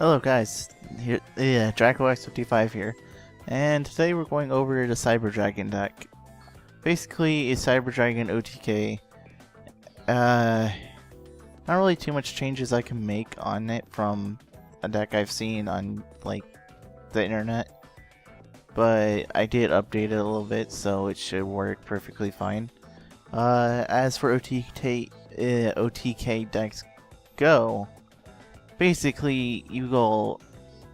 Hello guys, here, Dragox55 here, and today we're going over the Cyber Dragon deck. Basically, a Cyber Dragon OTK. Not really too much changes I can make on it from a deck I've seen on like the internet, but I did update it a little bit, so it should work perfectly fine. As for OTK decks go. Basically, you go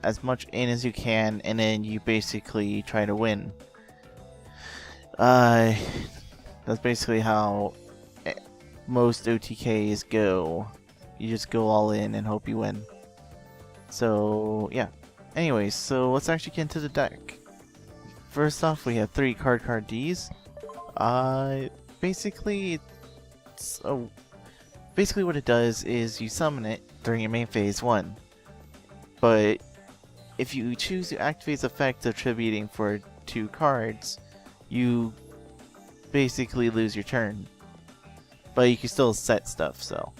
as much in as you can, and then you basically try to win. That's basically how most OTKs go. You just go all in and hope you win. So, yeah. Anyways, so let's actually get into the deck. First off, we have 3 card Ds. Basically what it does is you summon it during your main phase 1. But if you choose to activate the effect attributing for 2 cards, you basically lose your turn. But you can still set stuff, so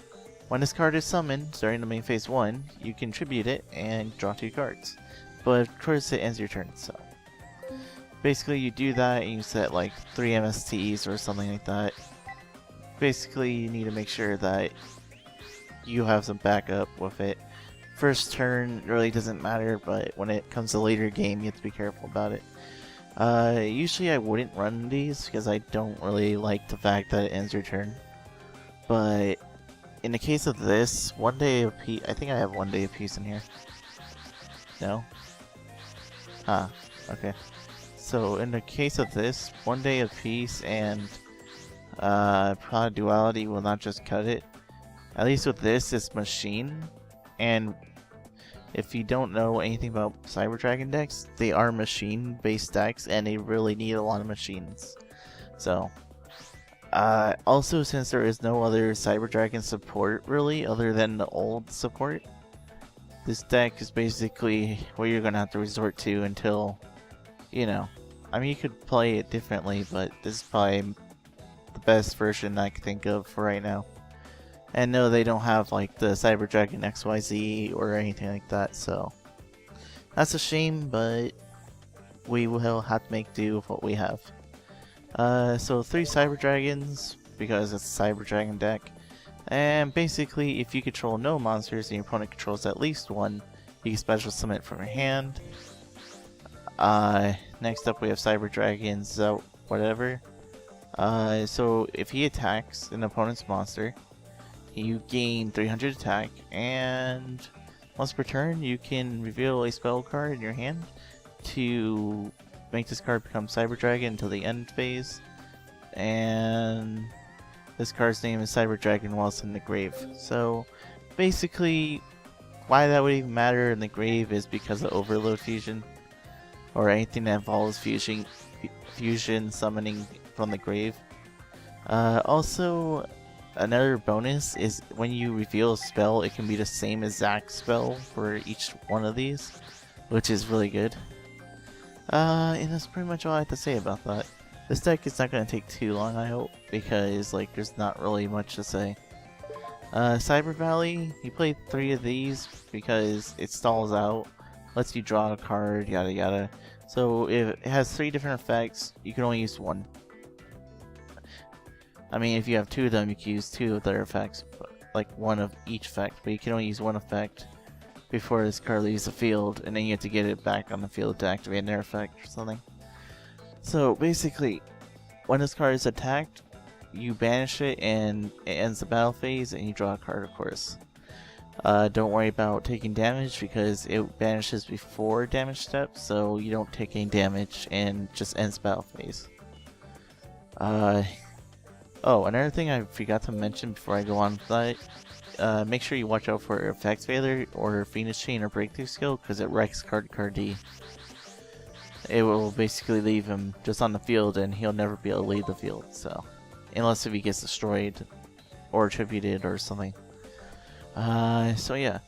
when this card is summoned during the main phase 1, you can tribute it and draw 2 cards. But of course it ends your turn, so basically you do that and you set like 3 MSTs or something like that. Basically, you need to make sure that you have some backup with it. First turn really doesn't matter, but when it comes to later game, you have to be careful about it. Usually I wouldn't run these because I don't really like the fact that it ends your turn. But in the case of this, 1 day of peace, I think I have 1 day of peace in here. No? Huh, okay. So in the case of this, 1 day of peace and Product Duality will not just cut it. At least with this, it's machine. And if you don't know anything about Cyber Dragon decks, they are machine-based decks, and they really need a lot of machines. So, also since there is no other Cyber Dragon support really, other than the old support, this deck is basically what you're gonna have to resort to until, you know, I mean you could play it differently, but this is probably the best version I can think of for right now. And no, they don't have like the Cyber Dragon XYZ or anything like that, so that's a shame, but we will have to make do with what we have. So 3 Cyber Dragons, because it's a Cyber Dragon deck. And basically, if you control no monsters and your opponent controls at least 1, you can special summon it from your hand. Next up we have Cyber Dragons, whatever. So if he attacks an opponent's monster, you gain 300 attack, and once per turn you can reveal a spell card in your hand to make this card become Cyber Dragon until the end phase. And this card's name is Cyber Dragon while it's in the grave. So basically, why that would even matter in the grave is because of Overload Fusion, or anything that involves fusion summoning from the grave. Also, another bonus is when you reveal a spell, it can be the same exact spell for each one of these, which is really good. And that's pretty much all I have to say about that. This deck is not going to take too long, I hope, because like there's not really much to say. Cyber Valley, you play 3 of these because it stalls out, lets you draw a card, yada yada. So if it has 3 different effects, you can only use 1. I mean, if you have 2 of them, you can use 2 of their effects, like 1 of each effect, but you can only use 1 effect before this card leaves the field, and then you have to get it back on the field to activate their effect or something. So basically, when this card is attacked, you banish it and it ends the battle phase, and you draw a card, of course. Don't worry about taking damage because it banishes before damage steps, so you don't take any damage and just ends battle phase. Oh, another thing I forgot to mention before I go on with that, make sure you watch out for Effects Failure or Phoenix Chain or Breakthrough Skill, because it wrecks card D. It will basically leave him just on the field and he'll never be able to leave the field, so unless if he gets destroyed or attributed or something. So yeah.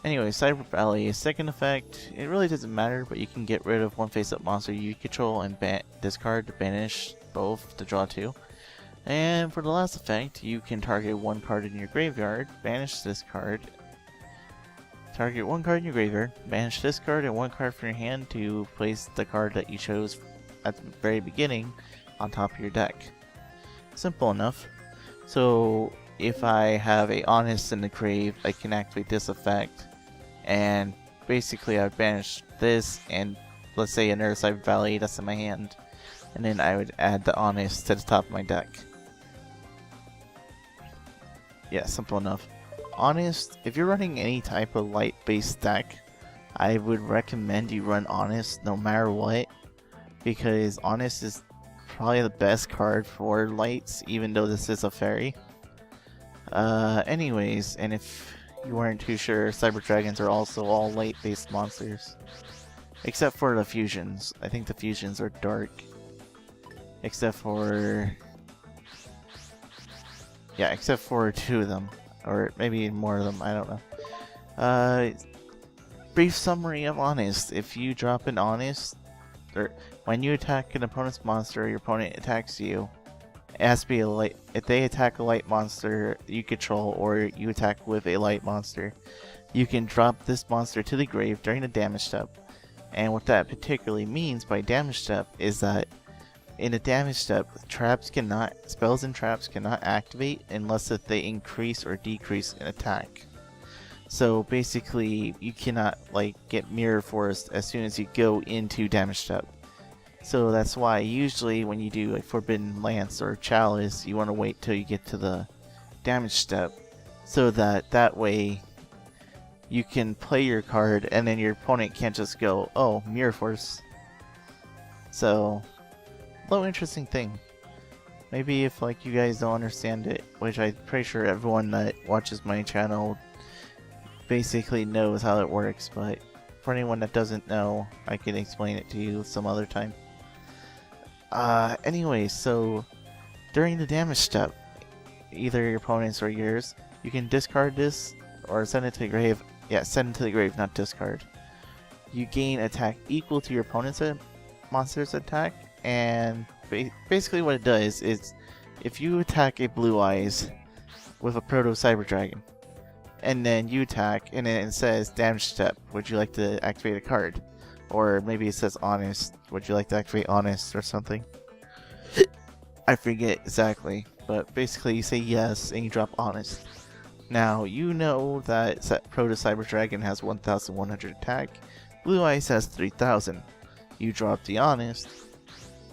Anyway, Cyber Valley, second effect, it really doesn't matter, but you can get rid of 1 face-up monster you control and discard to banish both to draw 2. And for the last effect, you can target 1 card in your graveyard, banish this card, Target one card in your graveyard, banish this card and one card from your hand to place the card that you chose at the very beginning on top of your deck. Simple enough. So if I have a Honest in the grave, I can activate this effect, and basically I would banish this and let's say another Cyber Valley that's in my hand, and then I would add the Honest to the top of my deck. Yeah, simple enough. Honest, if you're running any type of light-based deck, I would recommend you run Honest no matter what, because Honest is probably the best card for lights, even though this is a fairy. Anyways, and if you weren't too sure, Cyber Dragons are also all light-based monsters. Except for the fusions. I think the fusions are dark. Except for... yeah, except for 2 of them. Or maybe more of them, I don't know. Brief summary of Honest. If you drop an Honest, or when you attack an opponent's monster, your opponent attacks you, it has to be a light. If they attack a light monster you control, or you attack with a light monster, you can drop this monster to the grave during the damage step. And what that particularly means by damage step is that in a damage step, spells and traps cannot activate unless if they increase or decrease in attack. So basically, you cannot get mirror forced as soon as you go into damage step. So that's why usually when you do Forbidden Lance or Chalice, you want to wait till you get to the damage step, so that way you can play your card and then your opponent can't just go, oh, mirror force. So, low interesting thing. Maybe if you guys don't understand it, which I'm pretty sure everyone that watches my channel basically knows how it works, but for anyone that doesn't know, I can explain it to you some other time. Anyway, so during the damage step, either your opponent's or yours, you can discard this or send it to the grave. Yeah, send it to the grave, not discard. You gain attack equal to your opponent's monster's attack, and basically what it does is if you attack a Blue Eyes with a Proto Cyber Dragon, and then you attack, and then it says damage step, would you like to activate a card? Or maybe it says Honest, would you like to activate Honest or something? I forget exactly, but basically you say yes and you drop Honest. Now, you know that Proto Cyber Dragon has 1100 attack, Blue Eyes has 3000. You drop the Honest,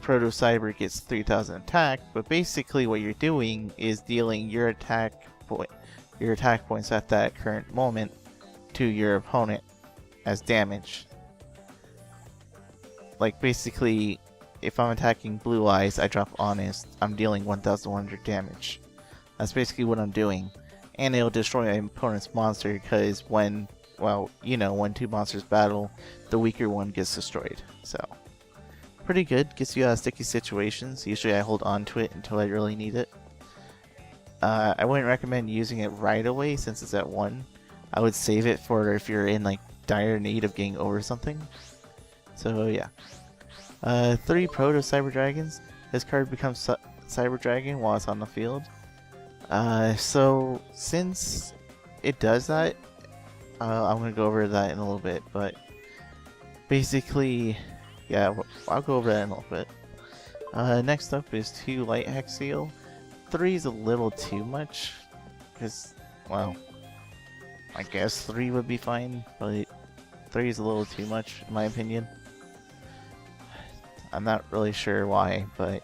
Proto Cyber gets 3000 attack, but basically what you're doing is dealing your attack points at that current moment to your opponent as damage. Basically, if I'm attacking Blue Eyes, I drop Honest, I'm dealing 1100 damage. That's basically what I'm doing. And it'll destroy my opponent's monster because when 2 monsters battle, the weaker one gets destroyed. So, pretty good. Gets you out of sticky situations. Usually I hold on to it until I really need it. I wouldn't recommend using it right away since it's at 1. I would save it for if you're in dire need of getting over something. So yeah. 3 Proto Cyber Dragons. This card becomes Cyber Dragon while it's on the field. So since it does that, I'm gonna go over that in a little bit, but basically, yeah, I'll go over that in a little bit. Next up is 2 Light Hex Seal. 3 is a little too much, because, well, I guess 3 would be fine, but 3 is a little too much, in my opinion. I'm not really sure why, but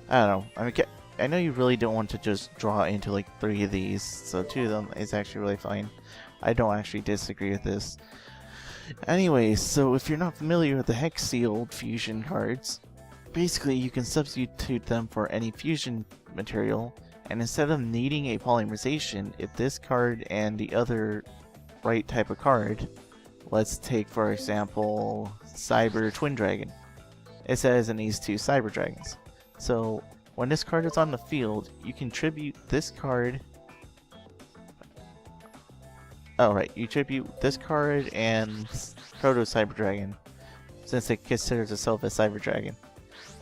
I don't know. I mean, I know you really don't want to just draw into 3 of these, so 2 of them is actually really fine. I don't actually disagree with this. Anyways, so if you're not familiar with the Hex Seal fusion cards, basically you can substitute them for any fusion material, and instead of needing a polymerization, if this card and the other right type of card, let's take for example Cyber Twin Dragon, it says it needs 2 Cyber Dragons. So when this card is on the field, you can tribute this card. Oh right, you tribute this card and Proto Cyber Dragon, since it considers itself a Cyber Dragon.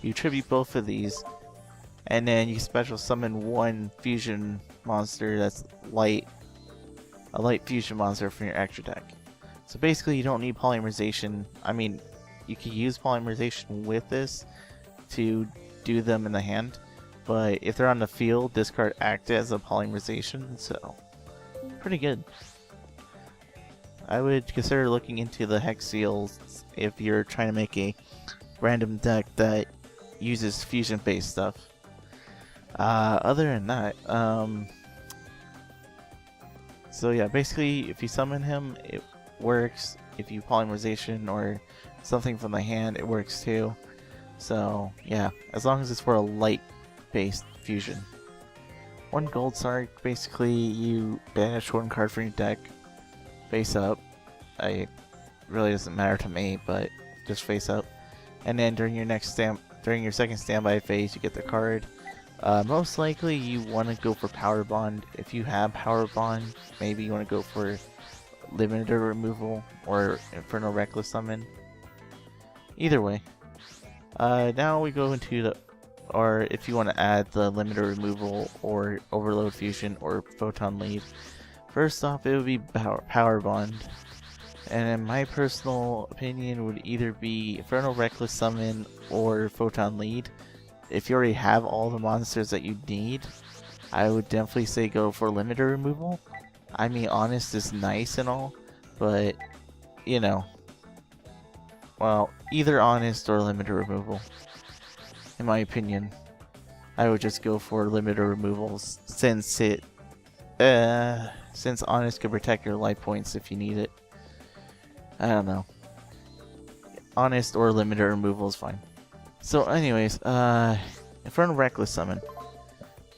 You tribute both of these, and then you special summon 1 fusion monster that's light, a light fusion monster from your extra deck. So basically you don't need polymerization. I mean, you can use polymerization with this to do them in the hand, but if they're on the field, this card acts as a polymerization, so pretty good. I would consider looking into the Hex Seals if you're trying to make a random deck that uses fusion-based stuff. Other than that, so yeah, basically if you summon him, it works. If you polymerization or something from the hand, it works too. So yeah, as long as it's for a light-based fusion. 1 gold Sark, basically you banish 1 card from your deck, face up. It really doesn't matter to me, but just face up. And then during your second standby phase, you get the card. Most likely you want to go for Power Bond. If you have Power Bond, maybe you want to go for Limiter Removal or Infernal Reckless Summon. Either way. Now we go into the, or if you want to add the Limiter Removal or Overload Fusion or Photon Lead. First off, it would be Power Bond. And in my personal opinion would either be Infernal Reckless Summon or Photon Lead. If you already have all the monsters that you need, I would definitely say go for Limiter Removal. I mean, Honest is nice and all, but, you know, well, either Honest or Limiter Removal. In my opinion, I would just go for Limiter Removals since Honest could protect your life points if you need it. I don't know. Honest or Limiter Removal is fine. So anyways, Infernal Reckless Summon.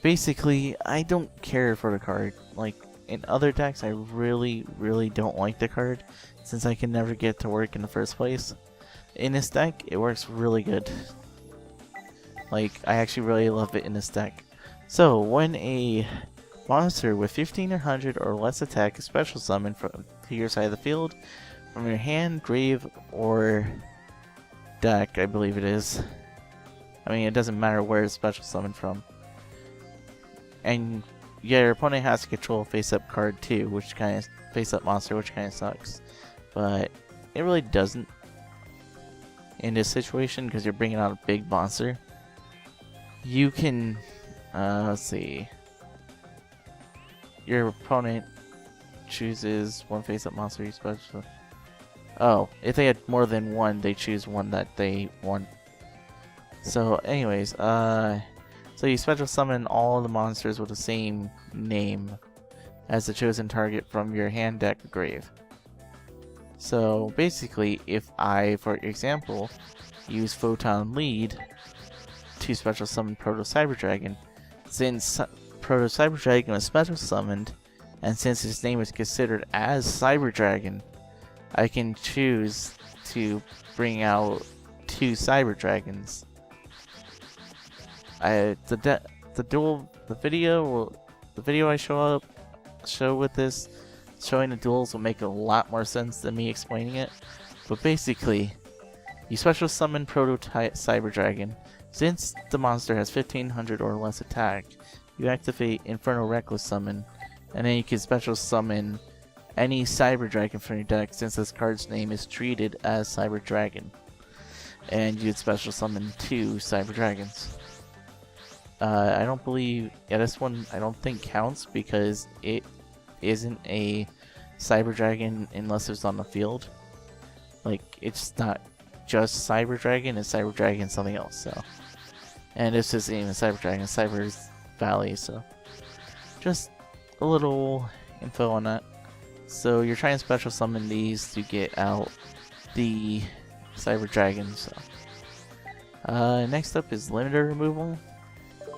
Basically, I don't care for the card. Like, in other decks, I really don't like the card, since I can never get it to work in the first place. In this deck, it works really good. Like, I actually really love it in this deck. So, when a monster with 1500 or less attack is special summoned from to your side of the field, from your hand, grave, or deck, I believe it is. I mean, it doesn't matter where it's special summoned from. And yeah, your opponent has to control a face-up card too, which kind of face-up monster, which kind of sucks. But it really doesn't in this situation because you're bringing out a big monster. You can, let's see. Your opponent chooses 1 face-up monster you special. Oh, if they had more than 1, they choose 1 that they want. So, anyways, so you special summon all the monsters with the same name as the chosen target from your hand, deck, or grave. So, basically, if I, for example, use Photon Lead to special summon Proto Cyber Dragon, since Proto Cyber Dragon was special summoned, and since his name is considered as Cyber Dragon, I can choose to bring out 2 Cyber Dragons. The video I show with this, showing the duels will make a lot more sense than me explaining it. But basically, you special summon Prototype Cyber Dragon. Since the monster has 1500 or less attack, you activate Infernal Reckless Summon, and then you can special summon any Cyber Dragon from your deck since this card's name is treated as Cyber Dragon. And you'd special summon 2 Cyber Dragons. I don't believe, yeah, this one I don't think counts because it isn't a Cyber Dragon unless it's on the field. Like, it's not just Cyber Dragon, it's Cyber Dragon something else, so. And this isn't even Cyber Dragon, it's Cyber Valley, so. Just a little info on that. So you're trying to special summon these to get out the Cyber Dragons. So. Next up is Limiter Removal.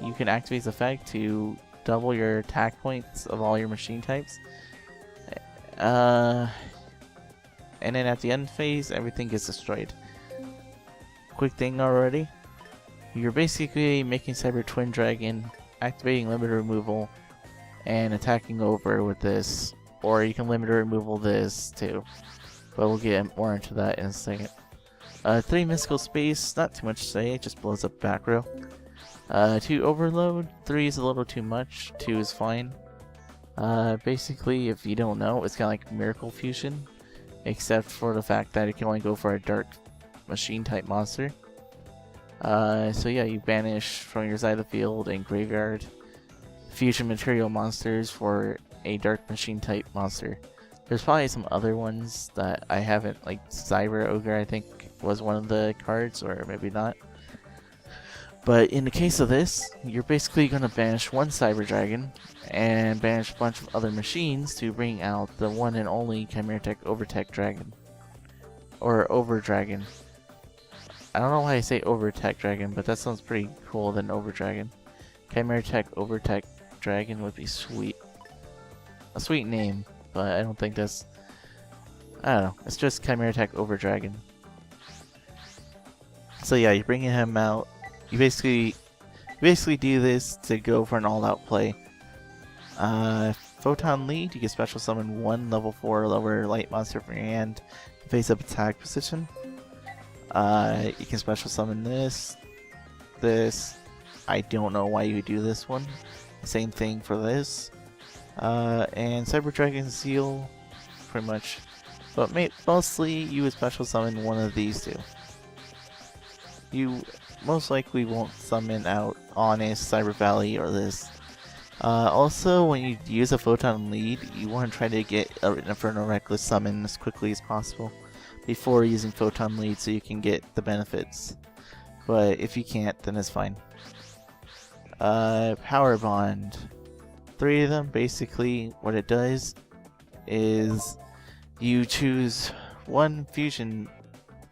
You can activate this effect to double your attack points of all your machine types. And then at the end phase, everything gets destroyed. Quick thing already. You're basically making Cyber Twin Dragon, activating Limiter Removal, and attacking over with this. Or you can Limiter Removal this too. But we'll get more into that in a second. 3 Mystical Space, not too much to say, it just blows up back row. 2 Overload, 3 is a little too much, 2 is fine. Basically, if you don't know, it's kind of like Miracle Fusion, except for the fact that it can only go for a dark machine type monster. So yeah, you banish from your side of the field and graveyard fusion material monsters for a dark machine type monster. There's probably some other ones that I haven't, like Cyber Ogre I think was one of the cards, or maybe not. But in the case of this, you're basically going to banish one Cyber Dragon and banish a bunch of other machines to bring out the one and only Chimeratech Overtech Dragon. Or Over Dragon. I don't know why I say Overtech Dragon, but that sounds pretty cool than Over Dragon. Chimeratech Overtech Dragon would be sweet. A sweet name, but I don't think that's... I don't know. It's just Chimeratech Over Dragon. So yeah, you're bringing him out. You basically do this to go for an all-out play. Photon Lead, you can special summon one level 4 lower light monster from your hand in face-up attack position. You can special summon this. I don't know why you would do this one. Same thing for this. And Cyber Dragon Seal, pretty much. But mostly you would special summon one of these two. You most likely won't summon out Honest, Cyber Valley, or this. Also, when you use a Photon Lead, you want to try to get an Inferno Reckless summon as quickly as possible before using Photon Lead so you can get the benefits. But if you can't, then it's fine. Power Bond. 3 of them, basically what it does is you choose one fusion,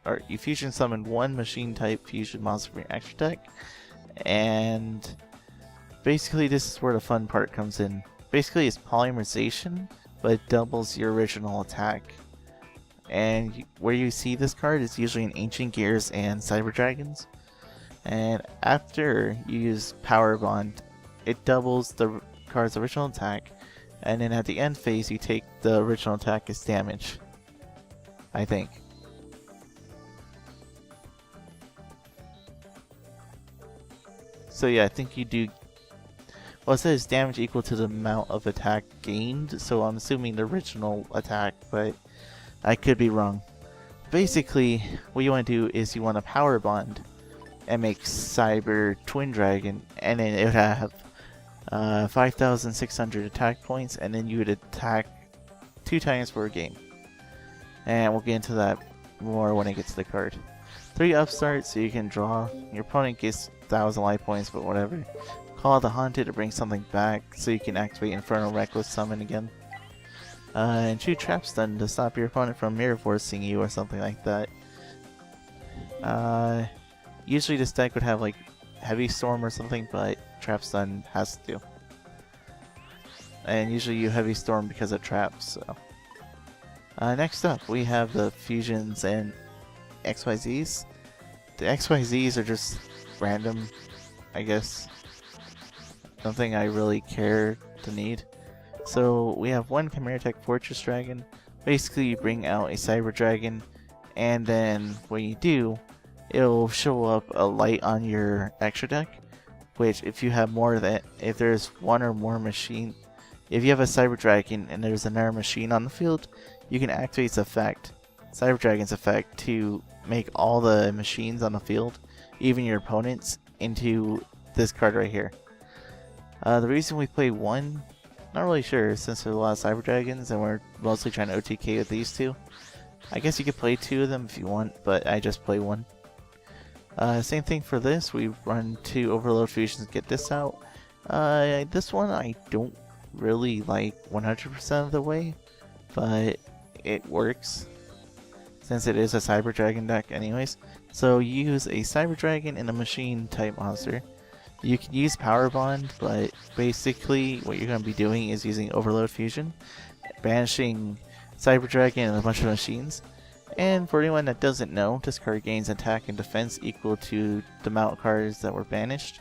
or you fusion summon one machine type fusion monster from your extra deck, and basically this is where the fun part comes in. Basically it's polymerization, but it doubles your original attack. And where you see this card is usually in Ancient Gears and Cyber Dragons. And after you use Power Bond, it doubles the card's original attack, and then at the end phase you take the original attack as damage, I think. So yeah, I think you do... Well, it says damage equal to the amount of attack gained, so I'm assuming the original attack, but I could be wrong. Basically, what you want to do is you want to Power Bond and make Cyber Twin Dragon, and then it would have 5,600 attack points, and then you would attack 2 times per game. And we'll get into that more when it gets to the card. 3 upstarts so you can draw. Your opponent gets 1,000 life points, but whatever. Call the Haunted to bring something back so you can activate Infernal Reckless Summon again. And 2 Trap Stun to stop your opponent from mirror forcing you or something like that. Usually this deck would have like Heavy Storm or something, but Trap Stun has to. And usually you Heavy Storm because of traps, so. Next up, we have the fusions and XYZs. The XYZs are just random, I guess. Nothing I really care to need. So we have one Chimeratech Fortress Dragon. Basically you bring out a Cyber Dragon, and then when you do, it'll show up a light on your extra deck, which if you have more of that, if there's one or more machine, if you have a Cyber Dragon and there's another machine on the field, you can activate its effect, Cyber Dragon's effect, to make all the machines on the field, even your opponents, into this card right here. The reason we play one, not really sure, since there's a lot of Cyber Dragons and we're mostly trying to OTK with these two. I guess you could play 2 of them if you want, but I just play 1. Same thing for this, we run 2 Overload Fusions to get this out. This one I don't really like 100% of the way, but it works, since it is a Cyber Dragon deck anyways. So you use a Cyber Dragon and a Machine type monster. You can use Power Bond, but basically what you're going to be doing is using Overload Fusion, banishing Cyber Dragon and a bunch of machines. And for anyone that doesn't know, this card gains attack and defense equal to the amount of cards that were banished.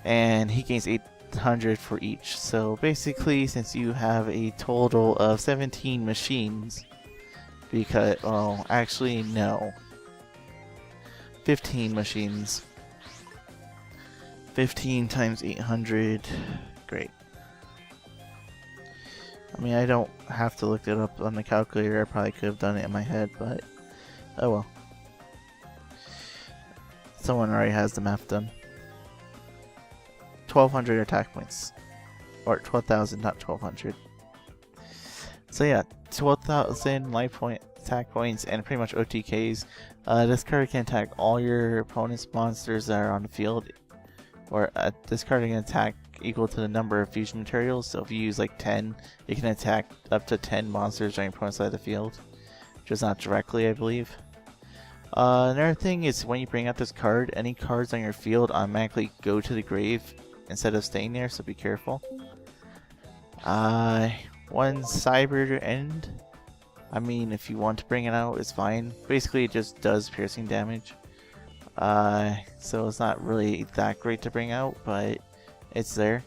And he gains 800 for each. So basically, since you have a total of 17 machines, because, well, actually no, 15 machines. 15 times 800, great. I mean, I don't have to look it up on the calculator. I probably could have done it in my head, but oh well. Someone already has the math done. 1,200 attack points. Or 12,000, not 1,200. So yeah, 12,000 life point attack points and pretty much OTKs. This card can attack all your opponent's monsters that are on the field. Or this card can attack equal to the number of fusion materials. So if you use like 10, it can attack up to 10 monsters on your opponent's side of the field. Just not directly, I believe. Another thing is when you bring out this card, any cards on your field automatically go to the grave instead of staying there, so be careful. One cyber end. I mean, if you want to bring it out, it's fine. Basically, it just does piercing damage. So it's not really that great to bring out, but it's there.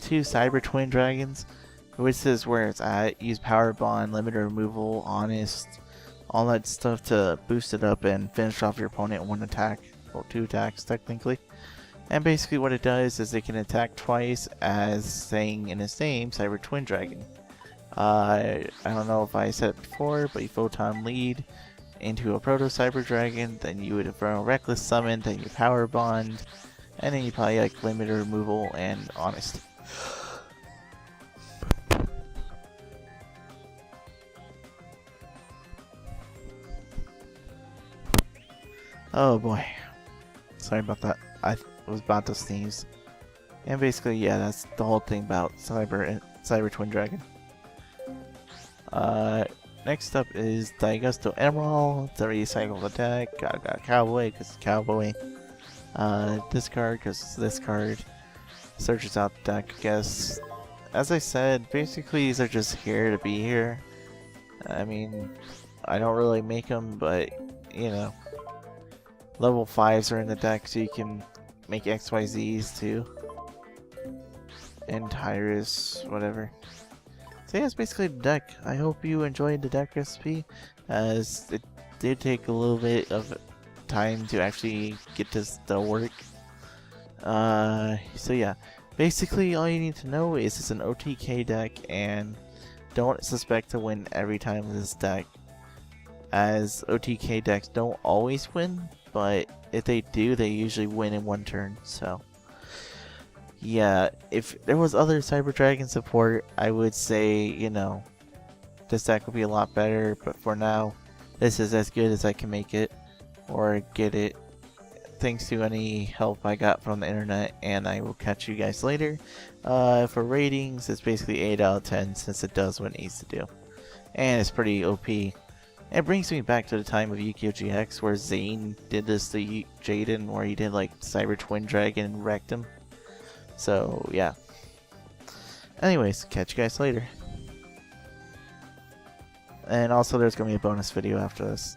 2 cyber twin dragons, which is where it's at. Use power bond, limit removal, honest, all that stuff to boost it up and finish off your opponent in 1 attack, or 2 attacks technically. And basically what it does is it can attack twice, as saying in its name, Cyber Twin Dragon. I don't know if I said it before, but you Photon Lead into a Proto Cyber Dragon, then you would throw a Reckless Summon, then you Power Bond, and then you probably like Limit Removal and Honest. Oh boy. Sorry about that. I was about to sneeze. And basically, yeah, that's the whole thing about Cyber Twin Dragon. Next up is Daigusto Emerald. It's a recycled attack. Got Cowboy because it's Cowboy. Discard because this card. Searches out the deck, I guess. As I said, basically these are just here to be here. I mean, I don't really make them, but, you know. Level 5s are in the deck, so you can make XYZs too. And Tyrus, whatever. So yeah, it's basically the deck. I hope you enjoyed the deck recipe, as it did take a little bit of time to actually get this to work. So yeah, basically all you need to know is it's an OTK deck, and don't suspect to win every time with this deck, as OTK decks don't always win, but if they do, they usually win in 1 turn. So yeah, if there was other Cyber Dragon support, I would say, you know, this deck would be a lot better, but for now, this is as good as I can make it, or get it, thanks to any help I got from the internet, and I will catch you guys later. For ratings, it's basically 8 out of 10, since it does what it needs to do. And it's pretty OP. It brings me back to the time of Yugioh GX, where Zane did this to Jaden, where he did like Cyber Twin Dragon and wrecked him. So yeah. Anyways, catch you guys later. And also there's gonna be a bonus video after this.